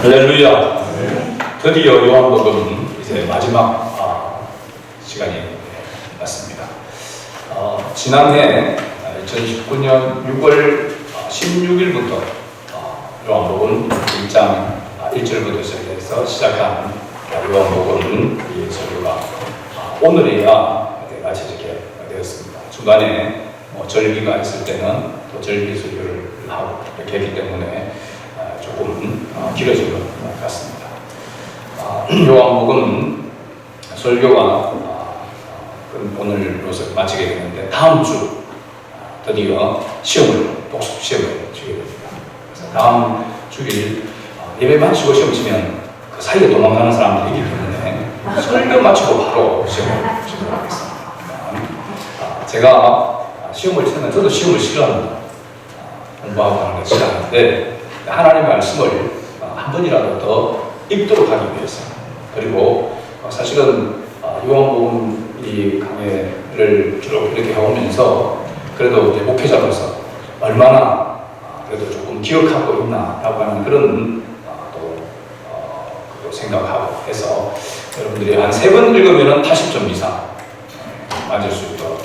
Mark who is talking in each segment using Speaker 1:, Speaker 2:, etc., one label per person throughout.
Speaker 1: 할렐루야. 드디어 요한복음 이제 마지막 시간이 왔습니다. 지난해 2019년 6월 16일부터 요한복음 1장 1절부터 시작한 요한복음 이 설교가 오늘이야 마치게 되었습니다. 중간에 절기가 있을 때는 또 절기 설교를 하고 이렇게 했기 때문에 조금 길어진 것 같습니다. 요한복음 설교가 오늘로서 마치게 되는데 다음 주 드디어 독서 시험을 주게 됩니다. 그래서 다음 주일 예배 마치고 시험 치면 그 사이에 도망가는 사람들이 있기 때문에 설교 마치고 바로 시험을 치도록 하겠습니다. 제가 시험을 치면 저도 시험을 싫어합니다. 공부하고 하는 걸 싫어하는데 하나님의 말씀을 한 번이라도 더 읽도록 하기 위해서, 그리고 사실은 요한복음 이 강해를 쭉 이렇게 해오면서 그래도 이제 목회자로서 얼마나 그래도 조금 기억하고 있나라고 하는 그런 또 생각하고 해서 여러분들이 한 3번 읽으면 80점 이상 맞을 수 있도록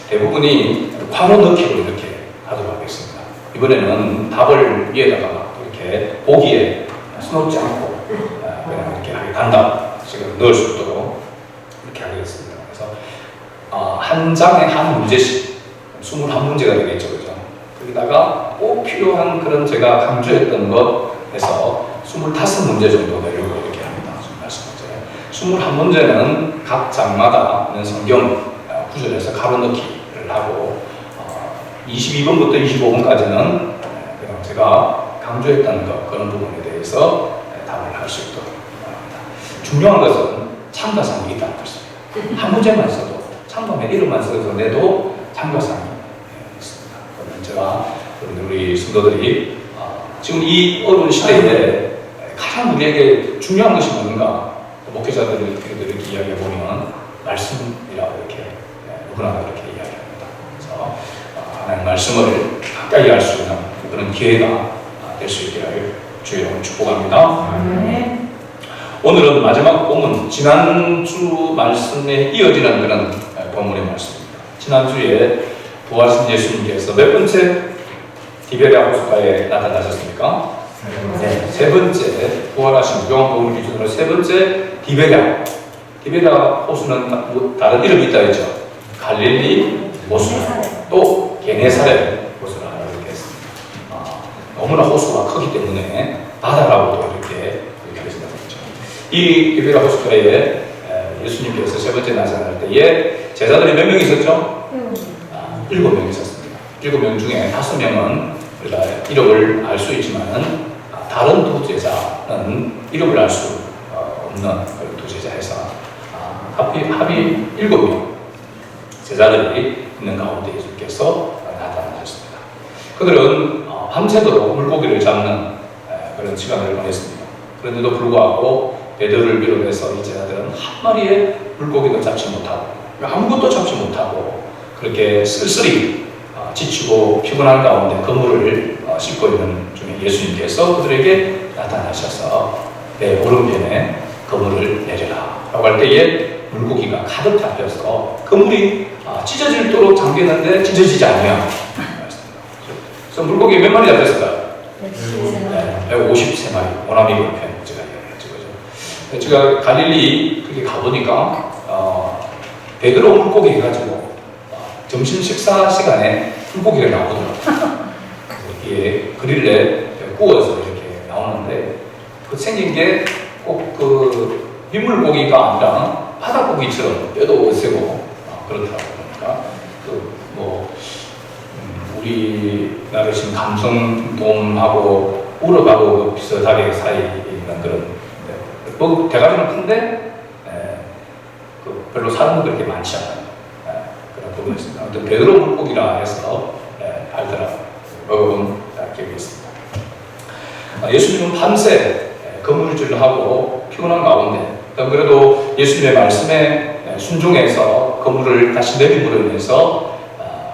Speaker 1: 대부분이 괄호 넣기로 이렇게 하도록 하겠습니다. 이번에는 답을 위에다가 이렇게 보기에 수놓지 않고 그냥 이렇게 단답식으로 넣을 수 있도록 이렇게 하겠습니다. 그래서 한 장에 한 문제씩 21문제가 되겠죠, 그죠? 거기다가 꼭 필요한 그런 제가 강조했던 것 해서 25문제 정도 내려고 이렇게 합니다. 21문제. 21문제는 각 장마다 있는 성경 구절에서 가로 넣기를 하고 22번부터 25번까지는 그냥 제가 강조했던 것, 그런 부분에 대해서 답을 할 수 있도록 합니다. 중요한 것은 참가상이 있다는 것입니다. 한 문제만 써도, 참가면 이름만 써서 내도 참가상이 있습니다. 그러면 제가 우리 성도들이 지금 이 어려운 시대에 가장 우리에게 중요한 것이 뭔가, 목회자들이 이렇게 이야기해보면 말씀이라고 이렇게 누구나 이렇게 이야기합니다. 그래서 하나님 말씀을 가까이 할 수 있는 그런 기회가 될 수 있기를 주의 이름으로 축복합니다. 오늘은 마지막 본문, 지난주 말씀에 이어지는 그런 본문의 말씀입니다. 지난주에 부활하신 예수님께서 몇 번째 디베랴 호숫가에 나타나셨습니까? 네, 3번째 부활하신 요한복음 기준으로 3번째 디베랴 호수는 다른 이름이 있다 했죠. 갈릴리 호수, 또 게네사렛 호수를 하나 이렇게 했습니다. 너무나 호수가 크기 때문에 바다라고도 이렇게 하신다고 했죠. 이 디베랴 호숫가에 예수님께서 3번째 나타날 때에 제자들이 몇 명 있었죠? 7명 있었습니다. 7명 중에 5명은 우리가 이름을 알 수 있지만 다른 2 제자는 이름을 알 수 없는 그런 2 제자에서 합이 7명 제자들이 있는 가운데 예수님께서 나타나셨습니다. 그들은 밤새도록 물고기를 잡는 그런 시간을 보냈습니다. 그런데도 불구하고 베드로를 비롯해서 이 제자들은 한 마리의 물고기도 잡지 못하고 아무것도 잡지 못하고 그렇게 쓸쓸히 지치고 피곤한 가운데 그물을 씻고 있는 중에 예수님께서 그들에게 나타나셔서 내 오른편에 그물을 내려라 라고 할 때에 물고기가 가득 잡혀서 그물이 찢어질도록 잠겼는데 찢어지지 않으면 그래서 물고기 몇 마리 잡혔을까요? 153마리. 오나미 불편 제가 이야기했죠. 제가 갈릴리 그렇게 가보니까 베드로 물고기 해가지고 점심 식사 시간에 물고기가 나오더라고요. 이게 그릴에 구워서 이렇게 나오는데 그 생긴 게 꼭 그 민물고기가 아니라 바닷고기처럼 뼈도 세고 그렇더라고요. 그러니까 우리나라 지금 감성돔하고 우럭하고 비슷하게 사이에 있는 그런 대가리는 큰데 별로 사는 그렇게 많지 않아요. 그런 부분이었습니다. 아무튼 베드로 물고기라 해서 알더라고요. 먹어본 기억이 있습니다. 예수님은 밤새 거물질을 하고 피곤한 가운데 그래도 예수님의 말씀에 순종해서 그물을 다시 내림으로 인해서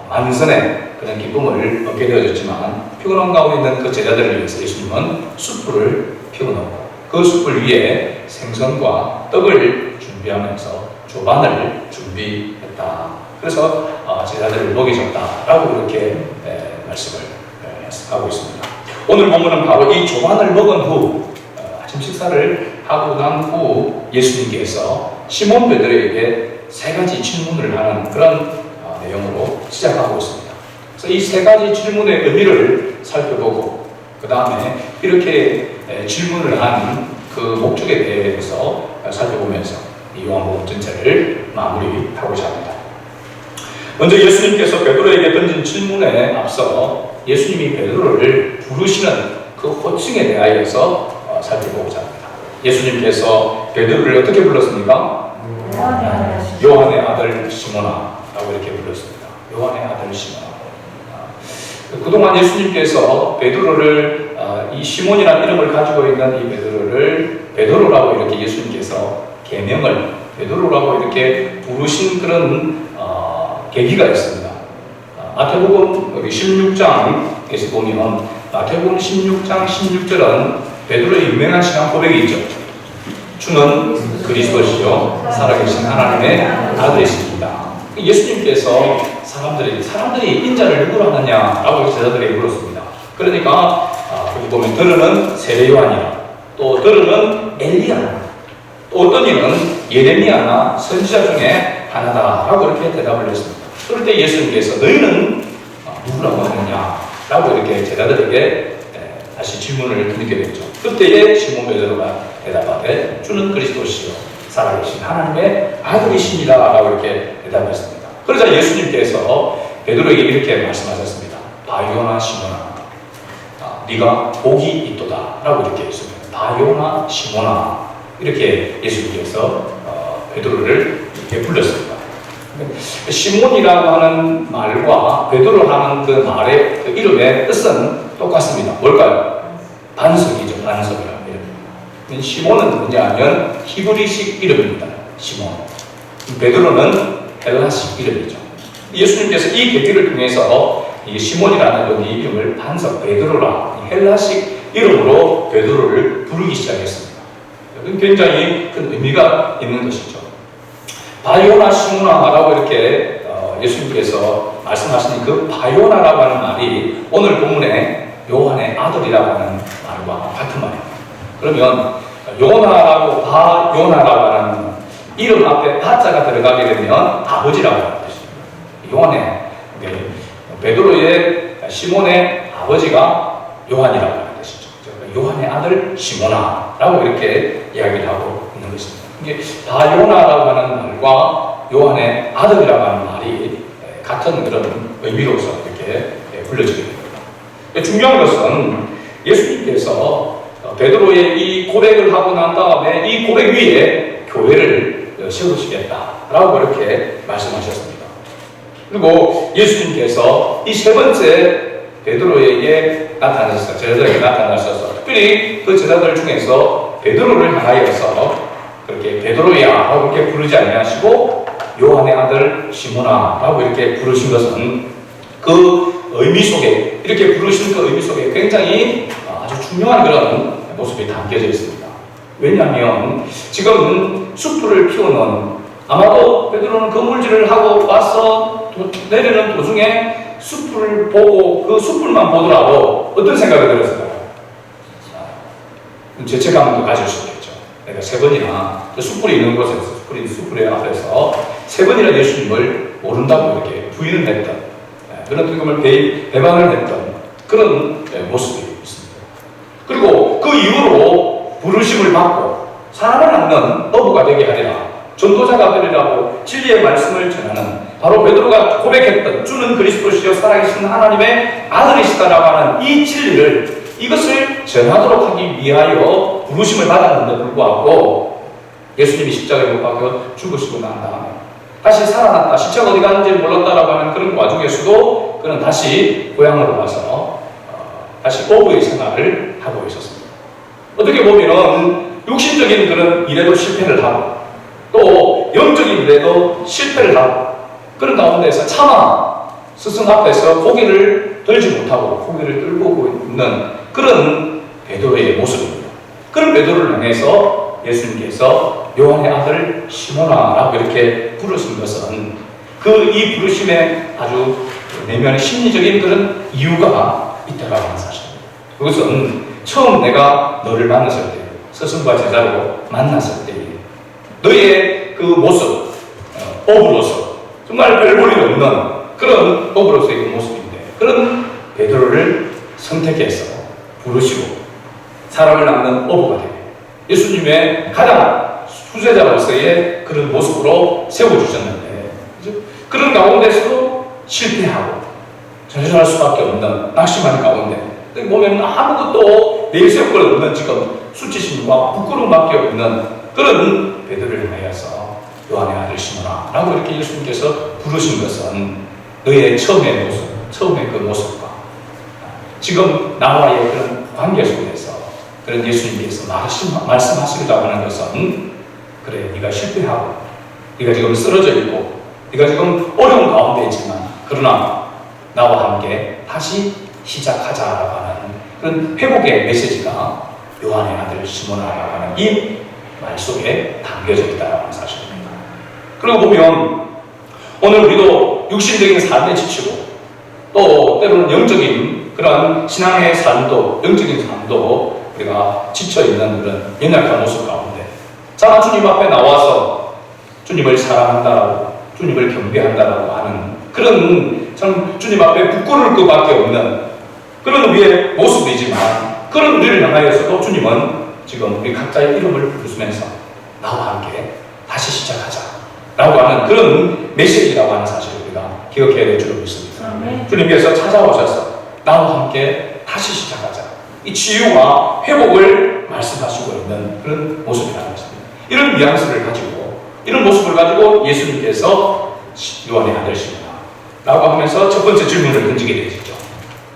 Speaker 1: 만선의 그런 기쁨을 얻게 되어졌지만 피곤한 가운데 있는 그 제자들을 위해서 예수님은 숯불을 피워놓고 그 숯불 위에 생선과 떡을 준비하면서 조반을 준비했다. 그래서 제자들을 먹이셨다라고 그렇게 말씀을 하고 있습니다. 오늘 본문은 바로 이 조반을 먹은 후 아침 식사를 하고 난 후 예수님께서 시몬 베드로에게 세 가지 질문을 하는 그런 내용으로 시작하고 있습니다. 그래서 이 세 가지 질문의 의미를 살펴보고 그 다음에 이렇게 질문을 한 그 목적에 대해서 살펴보면서 이 요한복음 전체를 마무리하고자 합니다. 먼저 예수님께서 베드로에게 던진 질문에 앞서 예수님이 베드로를 부르시는 그 호칭에 대하여서 살펴보고자 합니다. 예수님께서 베드로를 어떻게 불렀습니까? 요한의 아들 시몬아 라고 이렇게 불렀습니다. 요한의 아들 시몬아. 그동안 예수님께서 베드로를 이 시몬이라는 이름을 가지고 있는 이 베드로를 베드로라고 이렇게 예수님께서 계명을 베드로라고 이렇게 부르신 그런 계기가 있습니다. 마태복음 16장에서 보면 마태복음 16장 16절은 베드로의 유명한 신앙 고백이 있죠. 주는 그리스도시요 살아계신 하나님의 아들이십니다. 예수님께서 사람들이 인자를 누구로 하느냐라고 제자들에게 물었습니다. 그러니까 여기 보면 들으는 세례 요한이라, 또 들으는 엘리야, 또 어떤 이는 예레미야나 선지자 중에 하나다라고 이렇게 대답을 했습니다. 그럴 때 예수님께서 너희는 누구라고 하느냐라고 이렇게 제자들에게 다시 질문을 드리게 됐죠. 그때에 시몬 베드로가 대답하되 주는 그리스도시요 살아계신 하나님의 아들이십니다라고 이렇게 대답했습니다. 그러자 예수님께서 베드로에게 이렇게 말씀하셨습니다. 바요나 시몬아, 네가 복이 있도다 라고 이렇게 했습니다. 바요나 시몬아, 이렇게 예수님께서 베드로를 이렇게 불렀습니다. 시몬이라고 하는 말과 베드로 하는 그 말의 그 이름의 뜻은 똑같습니다. 뭘까요? 반석이죠. 반석이라는 이름. 시몬은 뭐냐면 히브리식 이름입니다. 시몬. 베드로는 헬라식 이름이죠. 예수님께서 이 계기를 통해서 이 시몬이라는 이 이름을 반석 베드로라 헬라식 이름으로 베드로를 부르기 시작했습니다. 굉장히 큰 의미가 있는 것이죠. 바요나 시몬아라고 이렇게 예수님께서 말씀하신 그 바요나라고 하는 말이 오늘 본문에 요한의 아들이라고 하는 말과 같은 말입니다. 그러면 바요나라고 하는 이름 앞에 바자가 들어가게 되면 아버지라고 하는 것입니다. 요한의 베드로의 시몬의 아버지가 요한이라고 하는 것이죠. 요한의 아들 시몬아라고 이렇게 이야기를 하고 있는 것입니다. 이게 바요나라고 하는 말과 요한의 아들이라고 하는 말이 같은 그런 의미로서 이렇게 불려지게 됩니다. 중요한 것은 예수님께서 베드로의 이 고백을 하고 난 다음에 이 고백 위에 교회를 세우시겠다라고 이렇게 말씀하셨습니다. 그리고 예수님께서 이 세 번째 베드로에게 나타나셨어요. 제자들에게 나타나셔서 특별히 그 제자들 중에서 베드로를 향하여서 그렇게 베드로야 라고 이렇게 부르지 아니하시고 요한의 아들 시몬아 라고 이렇게 부르신 것은 그 의미 속에 이렇게 부르신 그 의미 속에 굉장히 아주 중요한 그런 모습이 담겨져 있습니다. 왜냐하면 지금 숯불을 피우는 아마도 베드로는 그물질을 하고 와서 내리는 도중에 숯불을 보고 그 숯불만 보더라도 어떤 생각이 들었을까요? 죄책감도 가질 수 있겠죠. 내가 세 번이나 그 숯불이 있는 곳에서 숯불의 앞에서 세 번이나 예수님을 모른다고 이렇게 부인을 했던 그런 어떻게 보면 배반을 했던 그런 모습이 있습니다. 그리고 그 이후로 부르심을 받고 사람을 낳는 어부가 되게 하리라, 전도자가 되리라고 진리의 말씀을 전하는 바로 베드로가 고백했던 주는 그리스도시요 살아계신 하나님의 아들이시다라고 하는 이 진리를 이것을 전하도록 하기 위하여 부르심을 받았는데 불구하고 예수님이 십자가에 못 박혀 죽으시고 난 다음에 다시 살아났다, 시체가 어디 갔는지 몰랐다라고 하는 그런 와중에서도 그는 다시 고향으로 와서 다시 어부의 생활을 하고 있었습니다. 어떻게 보면 육신적인 그런 일에도 실패를 하고 또 영적인 일에도 실패를 하고 그런 가운데서 차마 스승 앞에서 고개를 들지 못하고 고개를 들고 있는 그런 베드로의 모습입니다. 그런 베드로를 향해서 예수님께서 요한의 아들 시몬아라고 이렇게 부르신 것은 이 부르심에 아주 내면의 심리적인 그런 이유가 있다고 하는 사실입니다. 그것은 처음 내가 너를 만났을 때, 스승과 제자로 만났을 때에 너의 그 모습, 업으로서 정말 별 볼일 없는 그런 업으로서의 그 모습인데, 그런 베드로를 선택해서 부르시고 사람을 낳는 어부가 되고 예수님의 가장 수제자로서의 그런 모습으로 세워주셨는데, 그런 가운데서도 실패하고 좌절할 수밖에 없는 낙심하는 가운데 보면 아무것도 내세울 것 없는 지금 수치심과 부끄러움밖에 없는 그런 베드로를 향하여서 요한의 아들 시몬아 라고 이렇게 예수님께서 부르신 것은 너의 처음의 모습, 처음의 그 모습과 지금 나와의 그런 관계 속에서 그런 예수님께서 말씀하시려고 하는 것은, 그래, 네가 실패하고 네가 지금 쓰러져 있고 네가 지금 어려운 가운데 있지만 그러나 나와 함께 다시 시작하자라고 하는 그런 회복의 메시지가 요한의 아들 시몬아라고 하는 이 말 속에 담겨져 있다는 사실입니다. 그리고 보면 오늘 우리도 육신적인 삶에 지치고 또 때로는 영적인 그런 신앙의 삶도, 영적인 삶도 우리가 지쳐있는 그런 연약한 모습 가운데 자, 주님 앞에 나와서 주님을 사랑한다라고, 주님을 경배한다라고 하는 그런 참 주님 앞에 부끄러울 것밖에 없는 그런 우리의 모습이지만, 그런 우리를 향하여서도 주님은 지금 우리 각자의 이름을 부르시면서 나와 함께 다시 시작하자 라고 하는 그런 메시지라고 하는 사실을 우리가 기억해야 될 줄 믿습니다. 주님께서 찾아오셔서 나와 함께 다시 시작하자, 이 치유와 회복을 말씀하시고 있는 그런 모습이라는 것입니다. 이런 뉘앙스를 가지고, 이런 모습을 가지고 예수님께서 요한의 아들 시몬아 라고 하면서 첫 번째 질문을 던지게 되시죠.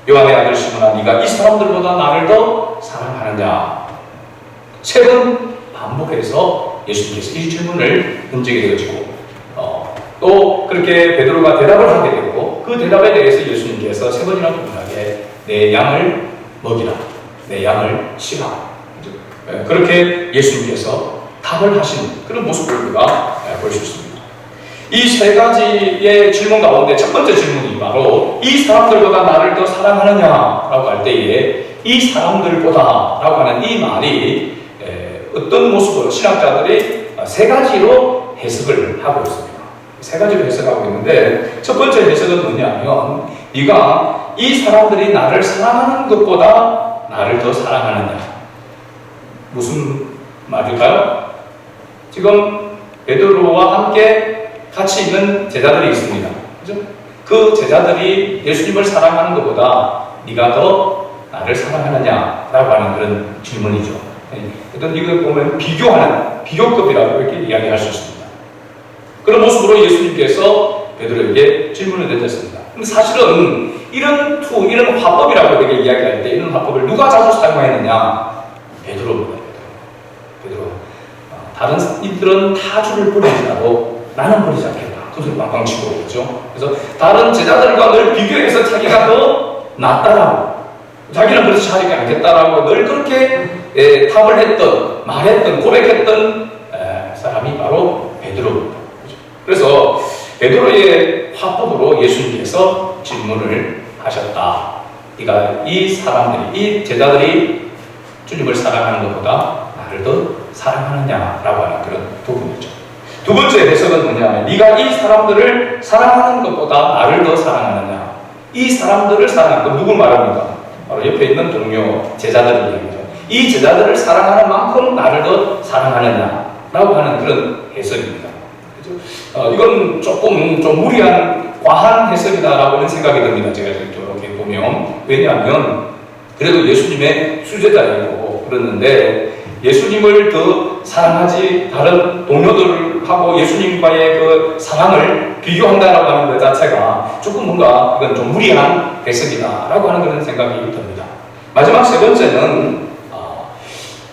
Speaker 1: 요한의 아들 시몬아, 네가 이 사람들보다 나를 더 사랑하느냐? 세 번 반복해서 예수님께서 이 질문을 던지게 되어지고, 또 그렇게 베드로가 대답을 하게 되고, 그 대답에 대해서 예수님께서 세 번이나 동일하게 내 양을 먹이라, 내 양을 치라, 그렇게 예수님께서 답을 하신 그런 모습을 우리가 볼 수 있습니다. 이 세 가지의 질문 가운데 첫 번째 질문이 바로 이 사람들보다 나를 더 사랑하느냐라고 할 때에 이 사람들보다 라고 하는 이 말이 어떤 모습으로 신학자들이 세 가지로 해석을 하고 있습니다. 세 가지로 해석하고 있는데, 첫 번째 해석은 뭐냐면 네가 이 사람들이 나를 사랑하는 것보다 나를 더 사랑하느냐. 무슨 말일까요? 지금 베드로와 함께 같이 있는 제자들이 있습니다. 그죠? 그 제자들이 예수님을 사랑하는 것보다 네가 더 나를 사랑하느냐라고 하는 그런 질문이죠. 어떤 이걸 보면 비교급이라고 이렇게 이야기할 수 있습니다. 그런 모습으로 예수님께서 베드로에게 질문을 던졌습니다. 근데 사실은 이런 화법이라고 이렇게 이야기할 때 이런 화법을 누가 자주 사용했느냐? 베드로입니다. 베드로. 다른 이들은 다 주를 버리지라도 나는 버리지 않겠다. 그 소리 빵빵 치고 그렇죠? 그래서 다른 제자들과 늘 비교해서 자기가 더 낫다라고, 자기는 그렇게 잘하지 않겠다라고 늘 그렇게 탑을 했던, 말했던, 고백했던 사람이 바로 베드로입니다. 그래서 베드로의 화법으로 예수님께서 질문을 하셨다. 네가 이 사람들이, 이 제자들이 주님을 사랑하는 것보다 나를 더 사랑하느냐라고 하는 그런 부분이죠. 두 번째 해석은 뭐냐면 네가 이 사람들을 사랑하는 것보다 나를 더 사랑하느냐. 이 사람들을 사랑하는 것, 누굴 말합니까? 바로 옆에 있는 동료 제자들을 얘기하죠. 이 제자들을 사랑하는 만큼 나를 더 사랑하느냐라고 하는 그런 해석입니다. 그렇죠? 이건 조금 좀 무리한 과한 해석이다라고는 생각이 듭니다. 제가 이렇게 보면. 왜냐하면 그래도 예수님의 수제자이고 그러는데, 예수님을 더 사랑하지 다른 동료들하고 예수님과의 그 사랑을 비교한다라고 하는 것 자체가 조금 뭔가 이건 좀 무리한 해석이다라고 하는 그런 생각이 듭니다. 마지막 세 번째는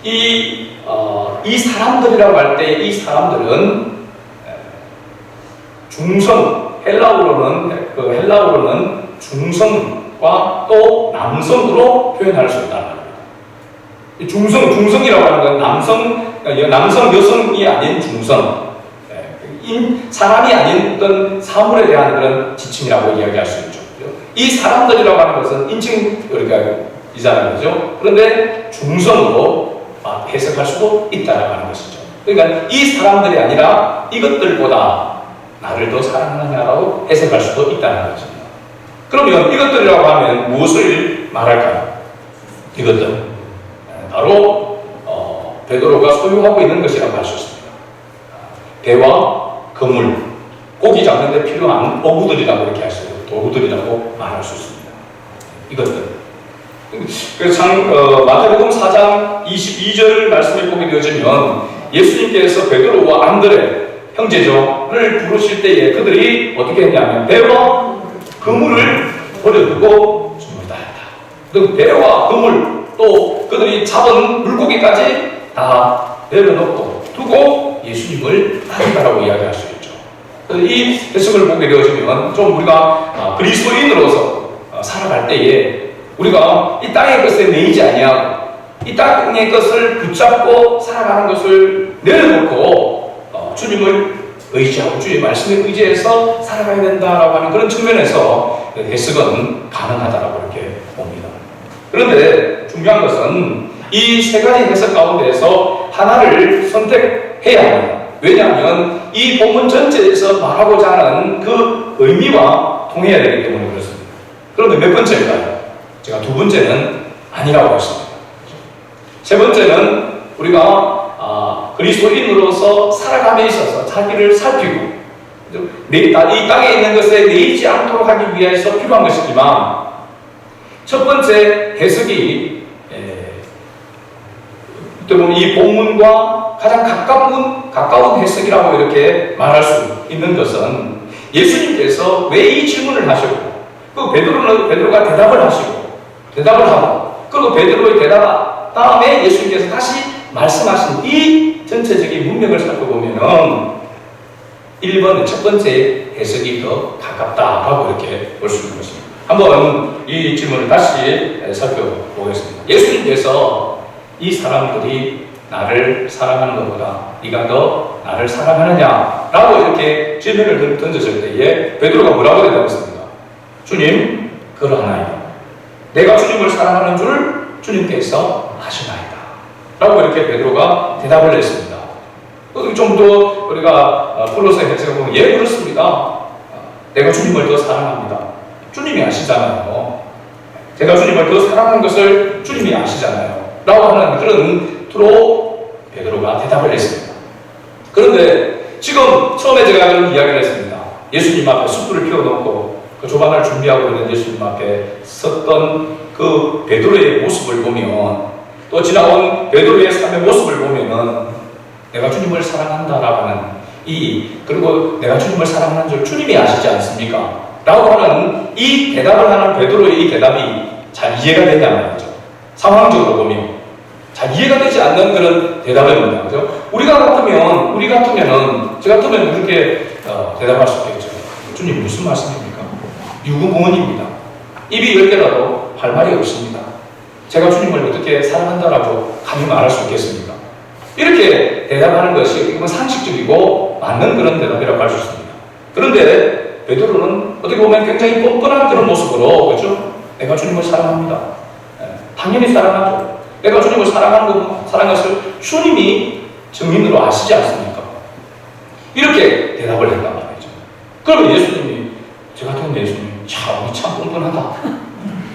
Speaker 1: 이 사람들이라고 할 때 이 사람들은 중성, 헬라어로는 중성과 또 남성으로 표현할 수 있다는 겁니다. 중성이라고 하는 건 남성, 여성이 아닌 중성. 사람이 아닌 어떤 사물에 대한 그런 지침이라고 이야기할 수 있죠. 이 사람들이라고 하는 것은 인칭, 우리가 이잖아요. 그죠? 그런데 중성으로 해석할 수도 있다라고 하는 것이죠. 그러니까 이 사람들이 아니라 이것들보다 나를 더 사랑하느냐라고 해석할 수도 있다는 것입니다. 그러면 이것들이라고 하면 무엇을 말할까요? 이것들 바로 베드로가 소유하고 있는 것이라고 할 수 있습니다. 배와 그물, 고기 잡는 데 필요한 어구들이라고 이렇게 할 수 있어요. 도구들이라고 말할 수 있습니다. 이것들. 그래서 마태복음 4장 22절 말씀을 보게 되어지면 예수님께서 베드로와 안드레 형제죠를 부르실 때에 그들이 어떻게 했냐면 배와 그물을 버려두고 주님을 따랐다. 그 배와 그물 또 그들이 잡은 물고기까지 다 내려놓고 두고 예수님을 따른다라고 이야기할 수 있죠. 이 해석을 보게 되어지면 좀 우리가 그리스도인으로서 살아갈 때에 우리가 이 땅의 것에 매이지 아니하고 이 땅의 것을 붙잡고 살아가는 것을 내려놓고 주님을 의지하고 주의 말씀에 의지해서 살아가야 된다라고 하는 그런 측면에서 해석은 가능하다라고 이렇게 봅니다. 그런데 중요한 것은 이 세 가지 해석 가운데에서 하나를 선택해야 합니다. 왜냐하면 이 본문 전체에서 말하고자 하는 그 의미와 통해야 되기 때문에 그렇습니다. 그런데 몇 번째일까요? 제가 두 번째는 아니라고 했습니다. 세 번째는 우리가 그리스도인으로서 살아감에 있어서 자기를 살피고 이 땅에 있는 것에 매이지 않도록 하기 위해서 필요한 것이지만 첫 번째 해석이 이 본문과 가장 가까운 해석이라고 이렇게 말할 수 있는 것은 예수님께서 왜 이 질문을 하시고 그 베드로가 대답을 하고 그리고 베드로의 대답 다음에 예수님께서 다시 말씀하신 이 전체적인 문맥을 살펴보면은 1번 첫 번째 해석이 더 가깝다라고 이렇게 볼 수 있는 것입니다. 한번 이 질문을 다시 살펴보겠습니다. 예수님께서 이 사람들이 나를 사랑하는 것보다 네가 더 나를 사랑하느냐라고 이렇게 질문을 던졌을 때에 베드로가 뭐라고 대답했습니까? 주님, 그러하나이다. 내가 주님을 사랑하는 줄 주님께서 아시나이다. 라고 이렇게 베드로가 대답을 했습니다. 좀 더 우리가 풀어서 해석해보면 예, 그렇습니다. 내가 주님을 더 사랑합니다. 주님이 아시잖아요. 제가 주님을 더 사랑하는 것을 주님이 아시잖아요. 라고 하는 그런 투로 베드로가 대답을 했습니다. 그런데 지금 처음에 제가 그런 이야기를 했습니다. 예수님 앞에 숯불을 피워놓고 그 조반을 준비하고 있는 예수님 앞에 섰던 그 베드로의 모습을 보면 또 지나온 베드로의 삶의 모습을 보면은 내가 주님을 사랑한다라고 하는 그리고 내가 주님을 사랑하는 줄 주님이 아시지 않습니까? 라고 하는 이 대답을 하는 베드로의 이 대답이 잘 이해가 되냐 말이죠. 상황적으로 보면 잘 이해가 되지 않는 그런 대답입니다. 그죠? 우리가 같으면은 저 같으면 그렇게 대답할 수 있겠죠. 주님 무슨 말씀입니까? 유구무원입니다. 입이 열 개라도 할 말이 없습니다. 제가 주님을 어떻게 사랑한다라고 감히 말할 수 있겠습니까? 이렇게 대답하는 것이 이건 상식적이고 맞는 그런 대답이라고 할 수 있습니다. 그런데 베드로는 어떻게 보면 굉장히 뻔뻔한 그런 모습으로, 그렇죠? 내가 주님을 사랑합니다. 당연히 사랑하죠. 내가 주님을 사랑하는 것을 주님이 증인으로 아시지 않습니까? 이렇게 대답을 했단 말이죠. 그러면 예수님이, 저 같은 예수님이 참 뻔뻔하다.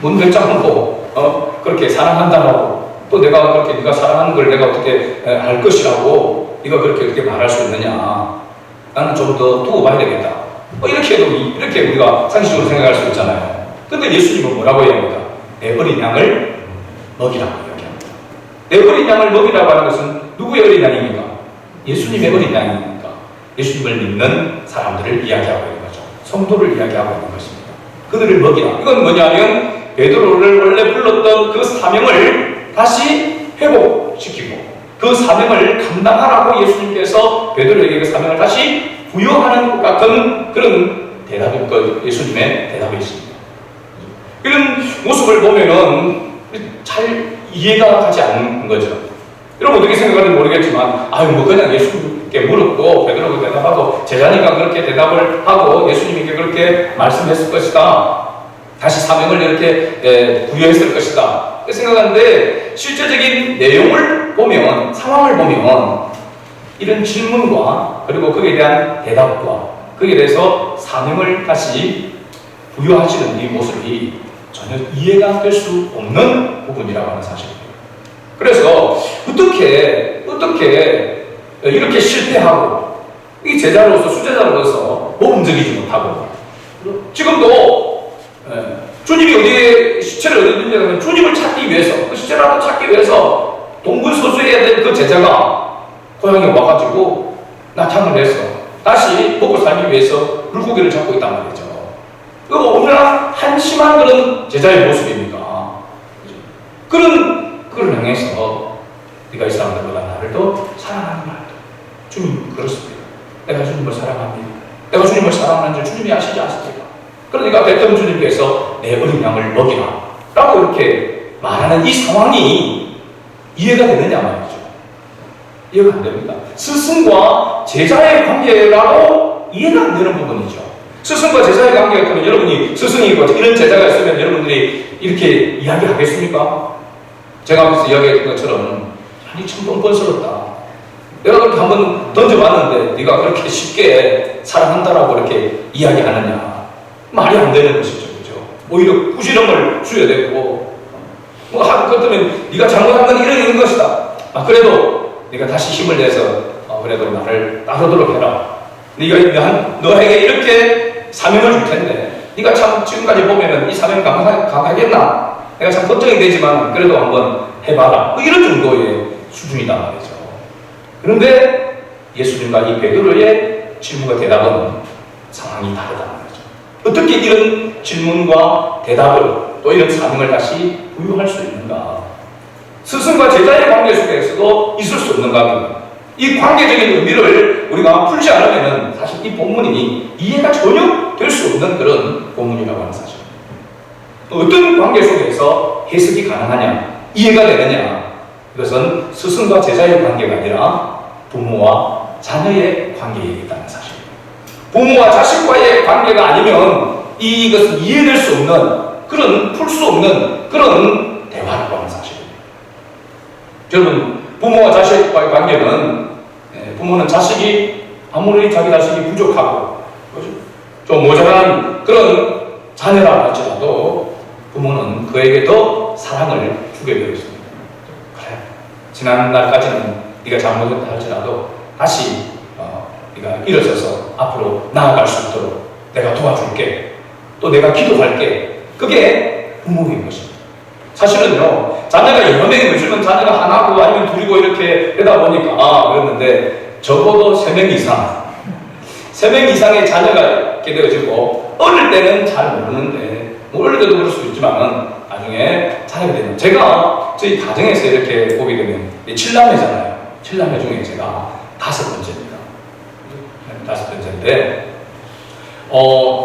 Speaker 1: 뭔 배짱 고 그렇게 사랑한다라고 또 내가 그렇게 네가 사랑하는 걸 내가 어떻게 알 것이라고 네가 그렇게 말할 수 있느냐? 나는 좀 더 두고 봐야 되겠다. 이렇게 우리가 상식적으로 생각할 수 있잖아요. 근데 예수님은 뭐라고 이야기합니까? 내 어린 양을 먹이라고 이야기합니다. 내 어린 양을 먹이라고 하는 것은 누구의 어린 양입니까? 예수님의 어린 양입니까? 예수님을 믿는 사람들을 이야기하고 있는 거죠. 성도를 이야기하고 있는 것입니다. 그들을 먹이라. 이건 뭐냐면 베드로를 원래 불렀던 그 사명을 다시 회복시키고 그 사명을 감당하라고 예수님께서 베드로에게 그 사명을 다시 부여하는 것 같은 그런 예수님의 대답이 있습니다. 이런 모습을 보면은 잘 이해가 가지 않는 거죠. 여러분 어떻게 생각하는지 모르겠지만, 뭐 그냥 예수님께 물었고 베드로가 대답하고 제자니까 그렇게 대답을 하고 예수님께 그렇게 말씀했을 것이다. 다시 사명을 이렇게 부여했을 것이다. 생각하는데 실제적인 내용을 보면, 상황을 보면 이런 질문과 그리고 거기에 대한 대답과 거기에 대해서 사명을 다시 부여하시는 이 모습이 전혀 이해가 될 수 없는 부분이라고 하는 사실입니다. 그래서 어떻게 이렇게 실패하고 이 제자로서 수제자로서 모범적이지 못하고 지금도 주님이 어디에 시체를 얻었는지 하면 주님을 찾기 위해서, 그 시체라도 찾기 위해서 동분서주해야 될 그 제자가 고향에 와가지고 나타을 해서 다시 먹고 살기 위해서 물고기를 잡고 있단 말이죠. 그거 얼마나 한심한 그런 제자의 모습입니까? 그걸 향해서 네가 이 사람들보다 나를 더 사랑하는 말도. 주님 그렇습니다. 내가 주님을 사랑합니다. 내가 주님을 사랑하는 줄 주님이 아시지 않습니까? 그러니까 백점 주님께서 내 어린 양을 먹이라 라고 이렇게 말하는 이 상황이 이해가 되느냐 말이죠. 이해가 안 됩니다. 스승과 제자의 관계라고 이해가 안 되는 부분이죠. 스승과 제자의 관계가 있다면 여러분이 스승이고 이런 제자가 있으면 여러분들이 이렇게 이야기하겠습니까? 제가 앞에서 이야기했던 것처럼 아니 참 뻔뻔스럽다. 내가 그렇게 한번 던져봤는데 네가 그렇게 쉽게 사랑한다라고 이렇게 이야기하느냐. 말이 안 되는 것이죠. 그죠? 오히려 꾸지람을 줘야 되고 그렇다면 네가 잘못한 건 이런 것이다. 그래도 네가 다시 힘을 내서 그래도 나를 따르도록 해라. 너에게 이렇게 사명을 줄 텐데 네가 참 지금까지 보면은 이 사명을 감당하겠나? 내가 참 걱정이 되지만 그래도 한번 해봐라. 이런 정도의 수준이다 말이죠. 그런데 예수님과 이 베드로의 질문과 대답은 상황이 다르다 말이죠. 어떻게 이런 질문과 대답을 또 이런 사명을 다시 부여할 수 있는가? 스승과 제자의 관계 속에서도 있을 수 없는가? 이 관계적인 의미를 우리가 풀지 않으면 사실 이 본문이 이해가 전혀 될 수 없는 그런 본문이라고 하는 사실입니다. 어떤 관계 속에서 해석이 가능하냐, 이해가 되느냐, 이것은 스승과 제자의 관계가 아니라 부모와 자녀의 관계에 있다는 사실입니다. 부모와 자식과의 관계가 아니면 이것은 이해될 수 없는 그런, 풀 수 없는 그런 대화라고 하는 사실입니다. 여러분, 부모와 자식과의 관계는 부모는 자식이 아무리 자기 자식이 부족하고 좀 모자란 그런 자녀라 할지라도 부모는 그에게 더 사랑을 주게 되어 있습니다. 그래, 지난날까지는 네가 잘못했다 할지라도 다시 네가 일어서서 앞으로 나아갈 수 있도록 내가 도와줄게. 또 내가 기도할게. 그게 부모인 것입니다. 사실은요, 자녀가 여러 명이 요즘은 자녀가 하나고 아니면 둘이고 이렇게 되다 보니까 그랬는데 적어도 3명 이상 3명 이상의 자녀가 있게 되어지고 어릴 때는 잘 모르는데 어릴 때도 그럴 수 있지만은 나중에 자녀가 되면 제가 저희 가정에서 이렇게 보게 되면 7남매잖아요. 7남매 중에 제가 5번째입니다. 5번째인데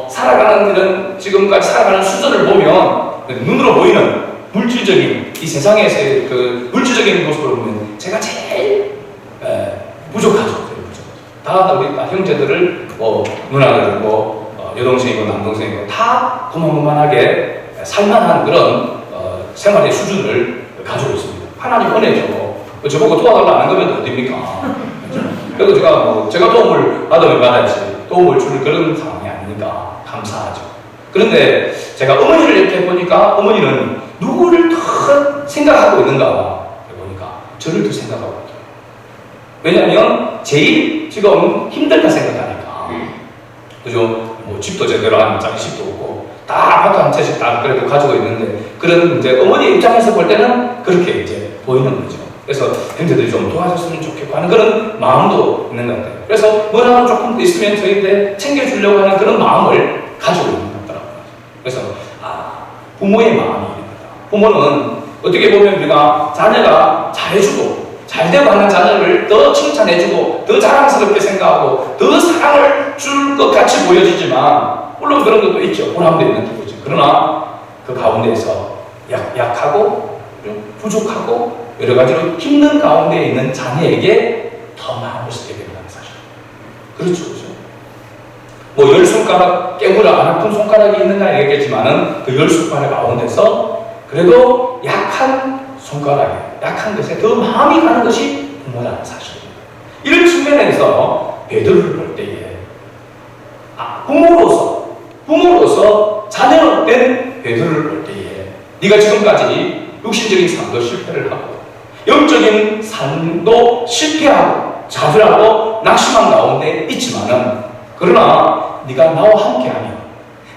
Speaker 1: 살아가는 이런 지금까지 살아가는 수준을 보면 눈으로 보이는 물질적인 이 세상에서의 그 물질적인 모습을 보면 제가 제일 부족하죠. 다 우리 형제들을 누나들 여동생이고 남동생이고 다 고만고만하게 살만한 그런 생활의 수준을 가지고 있습니다. 하나님 은혜죠. 저보고 도와달라 안 하면 어딥니까? 그래도 제가 도움을 받으면 받았지 도움을 줄 그런 상황이 아니니까 감사하죠. 그런데 제가 어머니를 이렇게 보니까 어머니는 누구를 더 생각하고 있는가 보니까 저를 더 생각하고 있더라고요. 왜냐하면 제일 지금 힘들다 생각하니까 그죠? 집도 제대로 하는 장식도 없고 다 아파트 한 채씩 다 그래도 가지고 있는데 그런 이제 어머니 입장에서 볼 때는 그렇게 이제 보이는 거죠. 그래서 형제들이 좀 도와줬으면 좋겠고 하는 그런 마음도 있는 것 같아요. 그래서 뭐라도 조금 더 있으면 저희한테 챙겨주려고 하는 그런 마음을 가지고 있는 것 같더라고요. 그래서 부모의 마음이 이렇다. 부모는 어떻게 보면 우리가 자녀가 잘해주고 잘 되고 하는 자녀를 더 칭찬해주고 더 자랑스럽게 생각하고 더 사랑을 줄 것 같이 보여지지만 물론 그런 것도 있죠. 보람도 있는 거죠. 그러나 그 가운데에서 약하고 부족하고 여러 가지로 힘든 가운데 있는 자녀에게 더 마음을 쓰게 된다는 사실. 그렇죠, 그렇죠. 뭐 10손가락 깨물어 안 아픈 손가락이 있는가 얘기했지만은 그 10손가락 가운데서 그래도 약한 손가락에, 약한 것에 더 마음이 가는 것이 부모라는 사실입니다. 이런 측면에서 베드로를 볼 때에 부모로서 자녀된 베드로를 볼 때에 네가 지금까지 육신적인 삶도 실패를 하고 영적인 삶도 실패하고 좌절하고 낙심한 가운데 있지만은 그러나 네가 나와 함께하면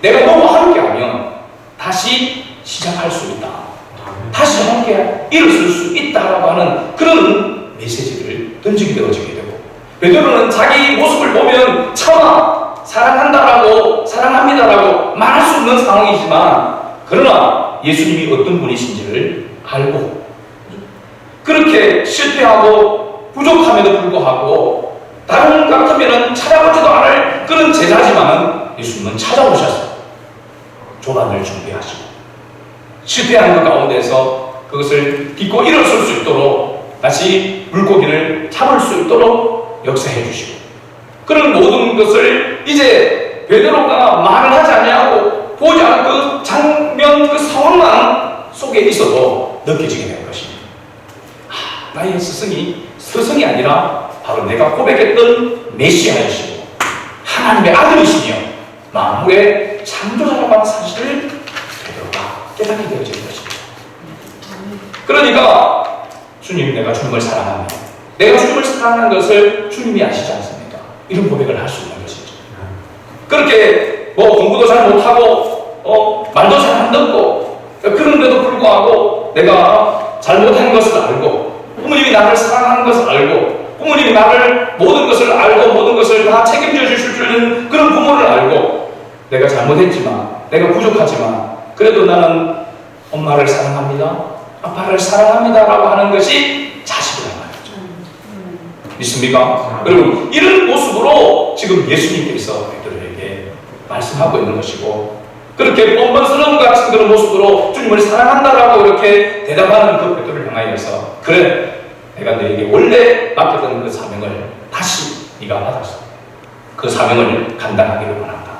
Speaker 1: 내가 너와 함께하면 다시 시작할 수 있다. 다시 함께 일어설 수 있다라고 하는 그런 메시지를 던지게 되어지게 되고 베드로는 자기 모습을 보면 차마 사랑한다라고 사랑합니다라고 말할 수 없는 상황이지만 그러나 예수님이 어떤 분이신지를 알고 그렇게 실패하고 부족함에도 불구하고 다른 같으면 찾아보지도 않을 그런 제자지만은 예수님은 찾아오셔서 조반을 준비하시고 실패하는 것 가운데서 그것을 딛고 일어설 수 있도록 다시 물고기를 잡을 수 있도록 역사해 주시고 그런 모든 것을 이제 베드로가 말을 하지 아니하고 보지 않은 그 장면 그 상황만 속에 있어도 느껴지게 된 것입니다. 나의 스승이 아니라 바로 내가 고백했던 메시아이시고 하나님의 아들이시며 만물의 창조자라고 하는 사실을 베드로가 깨닫게 되어진 것입니다. 그러니까 주님, 내가 주님을 사랑합니다. 내가 주님을 사랑하는 것을 주님이 아시지 않습니까? 이런 고백을 할 수 있는 것이죠. 그렇게 뭐 공부도 잘 못하고 말도 잘 안 듣고 그런데도 불구하고 내가 잘못한 것을 알고 부모님이 나를 사랑하는 것을 알고 부모님이 나를 모든 것을 알고 모든 것을 다 책임져 주실 줄 아는 그런 부모를 알고 내가 잘못했지만 내가 부족하지만 그래도 나는 엄마를 사랑합니다. 아빠를 사랑합니다 라고 하는 것이 자식이란 말이죠. 믿습니까? 여러분 이런 모습으로 지금 예수님께서 베드로에게 말씀하고 있는 것이고 그렇게 뻔뻔스러운 같은 그런 모습으로 주님을 사랑한다라고 이렇게 대답하는 그 베드로를 향하여서 그래 내가 너에게 원래 맡겼던 그 사명을 다시 네가 받아서 그 사명을 감당하기를 원한다.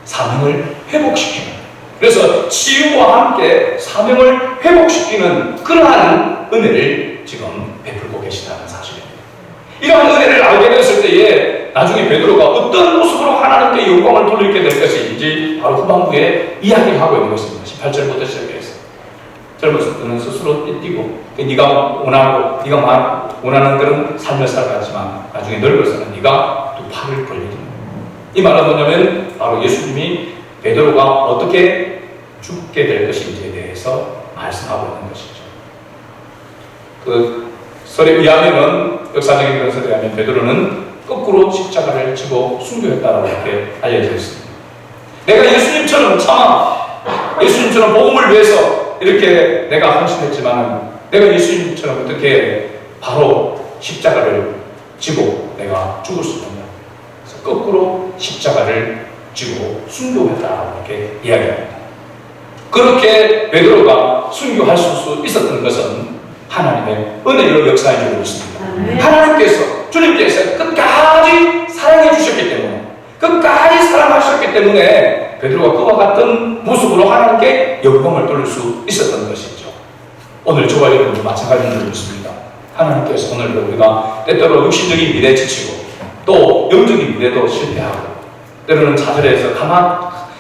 Speaker 1: 사명을 회복시키는 그래서 치유와 함께 사명을 회복시키는 그러한 은혜를 지금 베풀고 계시다는 사실입니다. 이러한 은혜를 알게 됐을 때에 나중에 베드로가 어떤 모습으로 하나님께 영광을 돌리게 될 것인지 바로 후반부에 이야기를 하고 있는 것입니다. 18절부터 시작해서 젊었을 때는 스스로 뛰고 네가 원하고 네가 원하는 그런 삶을 살아갔지만 나중에 늙어서는 네가 두 팔을 벌리는 이 말은 뭐냐면 바로 예수님이 베드로가 어떻게 죽게 될 것인지에 대해서 말씀하고 있는 것이죠. 그 설에 의하면은 역사적인 그런 설에 의하면 베드로는 거꾸로 십자가를 지고 순교했다라고 이렇게 알려져 있습니다. 내가 예수님처럼 예수님처럼 복음을 위해서 이렇게 내가 헌신했지만 내가 예수님처럼 어떻게 바로 십자가를 지고 내가 죽을 수 있느냐. 그래서 거꾸로 십자가를 지고 순교했다라고 이렇게 이야기합니다. 그렇게 베드로가 순교할 수 있었던 것은 하나님의 은혜로 역사해 주고 있습니다. 하나님께서 주님께서 끝까지 사랑해 주셨기 때문에 끝까지 사랑하셨기 때문에 베드로가 그와 같은 모습으로 하나님께 영광을 돌릴 수 있었던 것이죠. 오늘 저와 여러분도 마찬가지인 줄 믿습니다. 하나님께서 오늘도 우리가 때때로 육신적인 미래에 지치고 또 영적인 미래도 실패하고 때로는 좌절해서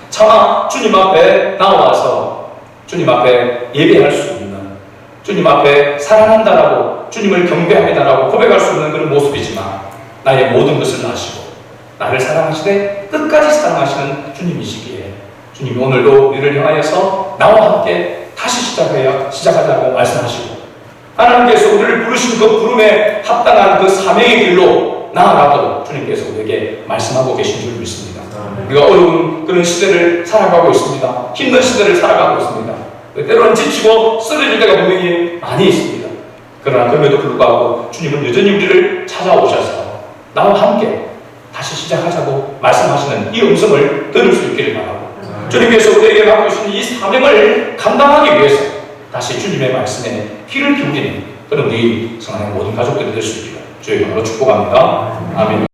Speaker 1: 차마 주님 앞에 나와서 주님 앞에 예배할 수 있는 주님 앞에 사랑한다라고 주님을 경배합니다라고 고백할 수 있는 그런 모습이지만 나의 모든 것을 아시고 나를 사랑하시되 끝까지 사랑하시는 주님이시기에 주님이 오늘도 우리를 향하여서 나와 함께 다시 시작하자고 말씀하시고 하나님께서 우리를 부르신 그 부름에 합당한 그 사명의 길로 나아가도록 주님께서 우리에게 말씀하고 계신 줄 믿습니다. 우리가 어려운 그런 시대를 살아가고 있습니다. 힘든 시대를 살아가고 있습니다. 때로는 지치고 쓰러질 때가 분명히 많이 있습니다. 그러나 그럼에도 불구하고 주님은 여전히 우리를 찾아오셔서 나와 함께 다시 시작하자고 말씀하시는 이 음성을 들을 수 있기를 바라고 주님께서 우리에게 맡기신 이 사명을 감당하기 위해서 다시 주님의 말씀에 귀를 기울이는 그런 우리 성안의 모든 가족들이 될 수 있기를 주의 이름으로 축복합니다. 아멘.